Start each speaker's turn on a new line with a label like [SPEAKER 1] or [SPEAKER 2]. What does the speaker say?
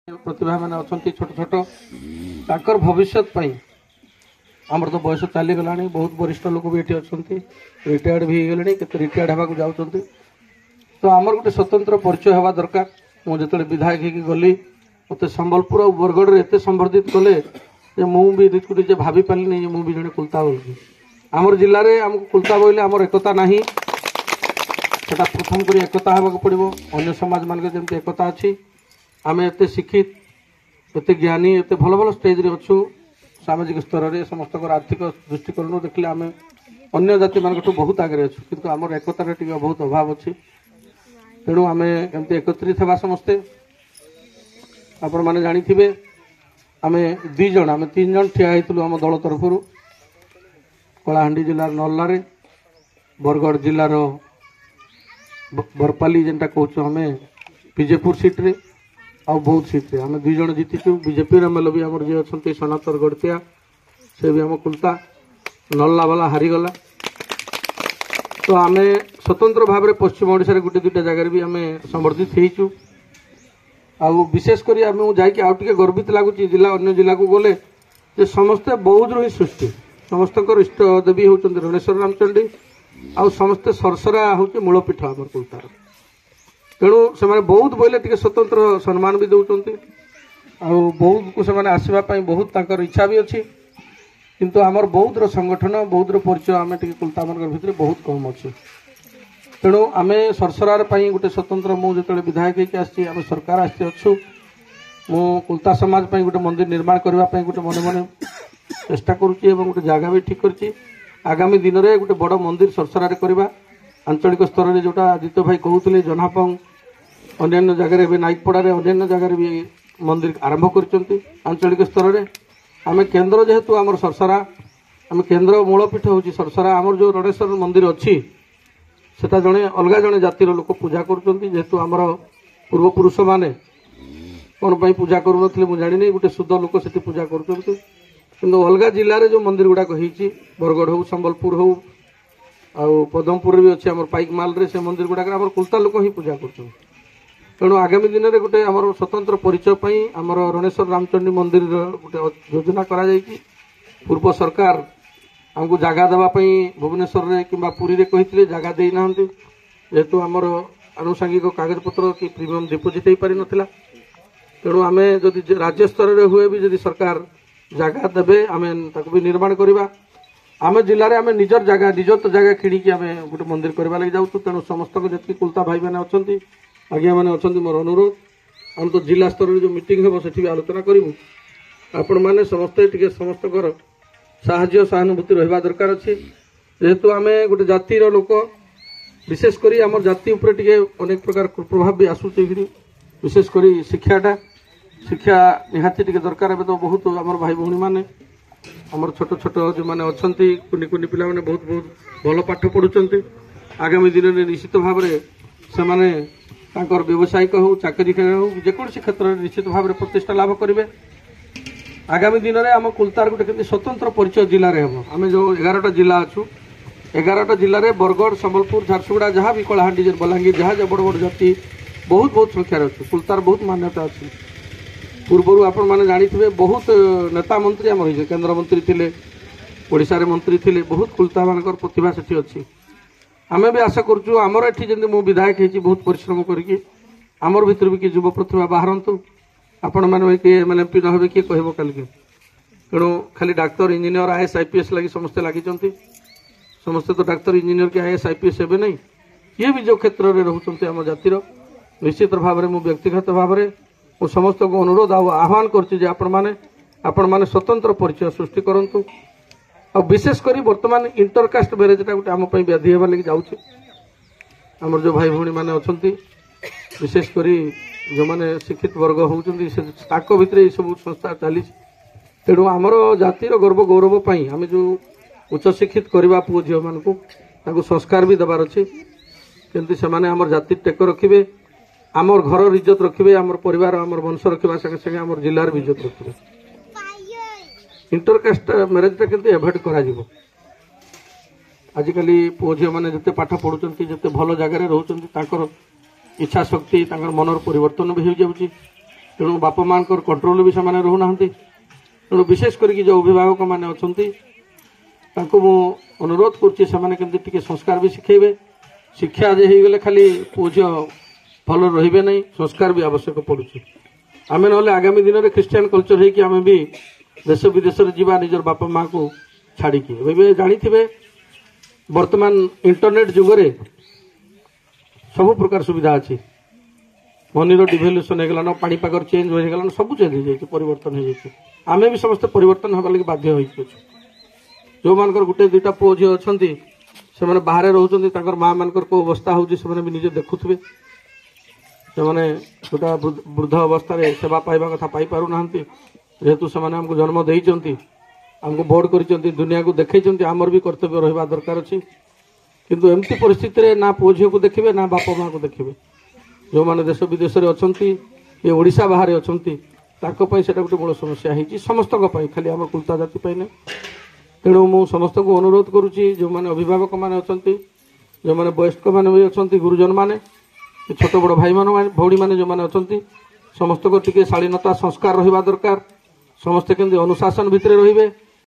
[SPEAKER 1] प्रतिभा मैंने अच्छा छोट छोट ताकर भविष्य आमर तो बयस चलीगला बहुत वरिष्ठ लोक भी ये अच्छा रिटायर्ड भी गले के रिटायर्ड होगा जाऊँच तो आमर गोटे स्वतंत्र परिचय हवा दरकार मुझे जो विधायक गली मत संबलपुर और बरगढ़ एत संबर्धित कले मुझे भाभी पारे मुझे जड़े कुलता बोल आमर जिले में आमको कुलता बोले आमर एकता ना सेटा प्रथम कर एकता होगा पड़ो अन्य समाज मान जमी एकता अच्छी आम एत शिक्षित एत ज्ञानी एत भल भल स्टेज रे अच्छु सामाजिक स्तर में समस्त आर्थिक दृष्टिकोण देखिले आम अन्य जाति मान बहुत आगे अच्छु किंतु आमर एकतार टी बहुत अभाव अच्छी तेणु आम एमती एकत्रित हवा समस्ते आपण मैंने जानी आम दुईज आम 3 जन ठिया होइतलु आम दल तरफ कलाहांडी जिलार नल्ला बरगढ़ जिलार बरपाली जेनटा कहूँ आम विजेपुर सीट रे आउ बहुत सीट रे आम 2 जन जीतीचु बीजेपी एमएलए भी आम जी अच्छा सनातर गड़तिया से भी आम कुलता नल्ला वाला हारीगला तो आम स्वतंत्र भाव में पश्चिम ओडिशा गोटे 2टा जगार भी आम समर्थित होइचु आउ विशेषकर आम जाके गर्वित लगुच जिला अन्य जिला को गले जे समस्ते बौद्ध ही सृष्टि समस्त इष्ट देवी होती रणेश्वर रामचंडी आउ समस्ते सरसरा हूँ मूलपीठ आम कुलतार तेणु से बहुत बोले टे स्वतंत्र सम्मान भी दौरान बौद्ध को से आसवाई बहुत इच्छा भी अच्छी किंतु आमर बौद्ध संगठन बौद्ध परिचय आम टे कुलता मान भितर बहुत कम अच्छे तेणु आम सरसरार गोटे स्वतंत्र मुझे जो विधायक आम सरकार आसु मु कुलता समाज गोटे मंदिर निर्माण करने गोटे मन मन चेष्टा करुच्ची गोटे जगह भी ठीक कर आगामी दिन में गोटे बड़ मंदिर सरसरार करवा आंचलिक स्तर में जोटा आदित्य भाई कहते जनापंग अन्य जगह नाइकपड़ा अन्य जगह भी मंदिर आरंभ कर आंचलिक स्तर में आम केन्द्र जेहेतु आम सरसरा आम केन्द्र मूलपीठ हूँ सरसरा आमर जो रणेश्वर मंदिर अच्छी सेटा जड़े अलग जड़े जातिर लोक पूजा करेतु आमर पूर्वपुरुष मैंने कौन पूजा करूँ मुझे जानी गोटे शुद्ध लोक से पूजा कर अलग जिले में जो मंदिर गुड़ाक बरगढ़ हो संबलपुर हो आउ पदमपुर भी अच्छे पाइकमाल रे से मंदिर गुड़ाक कुलता लोक ही पूजा कर तेणु आगामी दिन में गोटे आम स्वतंत्र परिचय आमर रणेश्वर रामचंडी मंदिर गोटे योजना करा पूर्व सरकार आमको जगह देवाई भुवनेश्वर में कि पुरी में कही जगह देना जेहेतु आमर आनुषंगिक कागज पत्र कि प्रीमियम डिपोजिट हो पारि नाला तेणु आम जदि राज्य स्तर में हुए भी जदि सरकार जगह देवे आम भी निर्माण करवा आम जिले में आम निजर जगह निजर तो जगह किणी आम गोटे मंदिर करवा लगे जाऊँ तेणु समस्त जी कुलता भाई मैंने अच्छा आज्ञा मैंने अच्छा मोर अनुरोध आम तो जिला स्तर में जो मीटिंग हम से आलोचना करूँ आपण मैंने समस्ते टे समस्त साहाय्य सहानुभूति रहा दरकार अच्छे जेहेतु आम गोटे जातिर लोक विशेषकर आम जाति उपर टे अनेक प्रकार कुप्रभाव भी आसूचे विशेषकर शिक्षा निहाती टे दरकार ए तो बहुत आम भाई भौणी मैंने आमर छोट छोट जो मैंने अच्छा कुनि कुनि पिला माने बहुत बहुत भल पाठ पढ़ुंट आगामी दिन में निश्चित भाव से व्यावसायिक हो चाकरी हो जेकोसी क्षेत्र में निश्चित भाव में प्रतिष्ठा लाभ करेंगे आगामी दिन में आम कुलतार गोटे स्वतंत्र परिचय जिले में हम आम जो 11टा जिला अच्छु 11टा जिले में बरगढ़ संबलपुर झारसुगुड़ा जहाँ भी कलाहांडी बलांगीर जहाँ बड़ बड़ जाति बहुत बहुत संख्यार अच्छे कुलतार बहुत मान्यता अच्छी पूर्वर आपण मैंने जानी बहुत नेता मंत्री आम केन्द्र मंत्री थे ओडिशा रे मंत्री थे बहुत कुलता मान प्रतिभा से अच्छी आम भी आशा करूँ आमर एटी जमी मु विधायक होती बहुत परिश्रम करके आमर भर भी किए युव प्रतिभा बाहरतु आपण मैंने किए एम पी न हे किए कह कल तेणु खाली डाक्तर इंजीनियर आईएएस आईपीएस लगी समस्ते लगी समस्ते तो डाक्तर इंजीनियर के आईएएस आईपीएस हे नहीं ये भी जो क्षेत्र में रोच आम जातिर निश्चित भाव में व्यक्तिगत भाव में मु समस्त को अनुरोध आह्वान कर स्वतंत्र परिचय सृष्टि करूँ और विशेषकर बर्तमान इंटरकास्ट मैरेजटा गोटे आम व्याधि होगा लगे जाऊँगी आमर जो भाई भौणी मैंने अच्छा विशेषकर जो मैंने शिक्षित वर्ग होती भितर ये सब संस्था चली तेणु आमर जातिर गर्व गौरव आम जो उच्च शिक्षित करवा पुओ झील मान संस्कार भी देवार अच्छे केमती से आमर जाति टेक रखिए आमर घर इज्जत रखिए आमर परिवार आमर वंश रखा संगे संगे आमर जिलार भी इज्जत रखिए इंटरकास्ट मैरेजटा केमती एभॉइड कर आजिकल पुओ झील मैंने जिते पाठ पढ़ुंट जिते भल जगार रोच इच्छा शक्ति मनर परिवर्तन भी हो जाऊँगी ତେଣୁ ବାପା ମାଙ୍କର କଣ୍ଟ୍ରୋଲ ବି ସେମାନେ ରହୁନାହାନ୍ତି। ତେଣୁ ବିଶେଷ କରିକି ଯେଉଁ ଅଭିଭାବକ ମାନେ ଅଛନ୍ତି ତାଙ୍କୁ ମୁଁ ଅନୁରୋଧ କରୁଛି ସେମାନେ କେମିତି ଟିକେ ସଂସ୍କାର ବି ଶିଖେଇବେ। ଶିକ୍ଷା ଯେ ହେଇଗଲେ ଖାଲି ପୁଅ ଝିଅ ଭଲ ରହିବେ ନାହିଁ, ସଂସ୍କାର ବି ଆବଶ୍ୟକ ପଡୁଛି। ଆମେ ନହେଲେ ଆଗାମୀ ଦିନରେ ଖ୍ରୀଷ୍ଟିଆନ କଲଚର ହେଇକି ଆମେ ବି ଦେଶ ବିଦେଶରେ ଯିବା ନିଜର ବାପା ମାଙ୍କୁ ଛାଡ଼ିକି। ଏବେ ଜାଣିଥିବେ ବର୍ତ୍ତମାନ ଇଣ୍ଟରନେଟ ଯୁଗରେ ସବୁ ପ୍ରକାର ସୁବିଧା ଅଛି। ମନିର ଡିଭଲ୍ୟୁସନ ହେଇଗଲାନ, ପାଣିପାଗର ଚେଞ୍ଜ ହେଇଗଲାନ, ସବୁ ଚେଞ୍ଜ ହେଇଯାଇଛି, ପରିବର୍ତ୍ତନ ହେଇଯାଇଛି। ଆମେ ବି ସମସ୍ତେ ପରିବର୍ତ୍ତନ ହେବା ଲାଗି ବାଧ୍ୟ ହୋଇଛୁ। ଯେଉଁମାନଙ୍କର ଗୋଟେ ଦୁଇଟା ପୁଅ ଝିଅ ଅଛନ୍ତି ସେମାନେ ବାହାରେ ରହୁଛନ୍ତି, ତାଙ୍କର ମା ମାନଙ୍କର କୋଉ ଅବସ୍ଥା ହେଉଛି ସେମାନେ ବି ନିଜେ ଦେଖୁଥିବେ। ସେମାନେ ଗୋଟା ବୃଦ୍ଧ ଅବସ୍ଥାରେ ସେବା ପାଇବା କଥା ପାଇପାରୁନାହାନ୍ତି। ଯେହେତୁ ସେମାନେ ଆମକୁ ଜନ୍ମ ଦେଇଛନ୍ତି, ଆମକୁ ଭୋଟ କରିଛନ୍ତି, ଦୁନିଆକୁ ଦେଖେଇଛନ୍ତି, ଆମର ବି କର୍ତ୍ତବ୍ୟ ରହିବା ଦରକାର ଅଛି। କିନ୍ତୁ ଏମିତି ପରିସ୍ଥିତିରେ ନା ପୁଅ ଝିଅକୁ ଦେଖିବେ ନା ବାପା ମାଆକୁ ଦେଖିବେ। ଯେଉଁମାନେ ଦେଶ ବିଦେଶରେ ଅଛନ୍ତି, ଏ ଓଡ଼ିଶା ବାହାରେ ଅଛନ୍ତି, ତାଙ୍କ ପାଇଁ ସେଟା ଗୋଟେ ବଡ଼ ସମସ୍ୟା ହେଇଛି, ସମସ୍ତଙ୍କ ପାଇଁ, ଖାଲି ଆମର କୁର୍ତ୍ତା ଜାତି ପାଇଁ ନାହିଁ। ତେଣୁ ମୁଁ ସମସ୍ତଙ୍କୁ ଅନୁରୋଧ କରୁଛି, ଯେଉଁମାନେ ଅଭିଭାବକ ମାନେ ଅଛନ୍ତି, ଯେଉଁମାନେ ବୟସ୍କ ମାନେ ବି ଅଛନ୍ତି, ଗୁରୁଜନ ମାନେ, ଛୋଟ ବଡ଼ ଭାଇମାନେ ଭଉଣୀମାନେ ଯେଉଁମାନେ ଅଛନ୍ତି, ସମସ୍ତଙ୍କ ଟିକେ ଶାଳୀନତା ସଂସ୍କାର ରହିବା ଦରକାର। ସମସ୍ତେ କେମିତି ଅନୁଶାସନ ଭିତରେ ରହିବେ।